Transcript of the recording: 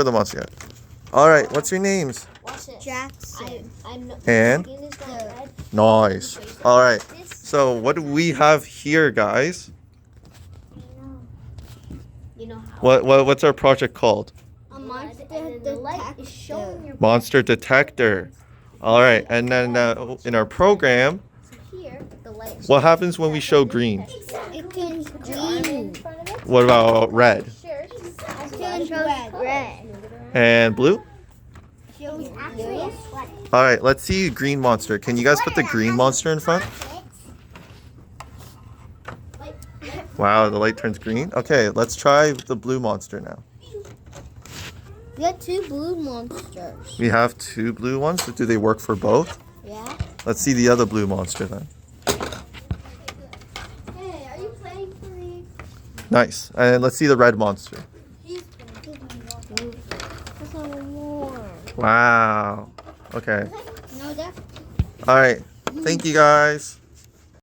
show the monster yet. All right, what's your names? Jaxon. And? Nice. All right. So what do we have here, guys? What's our project called? A monster detector. Monster detector. All right, and then in our program, what happens when we show green? It turns green. What about red? It turns red. And blue? Blue. All right, let's see green monster. Can you guys put the green monster in front? Wow, the light turns green. Okay, let's try the blue monster now. We have two blue monsters. We have two blue ones. Do they work for both? Yeah. Let's see the other blue monster then. Hey, are you playing for me? Nice. And let's see the red monster. Wow. Okay. No, that's... All right. Thank you guys.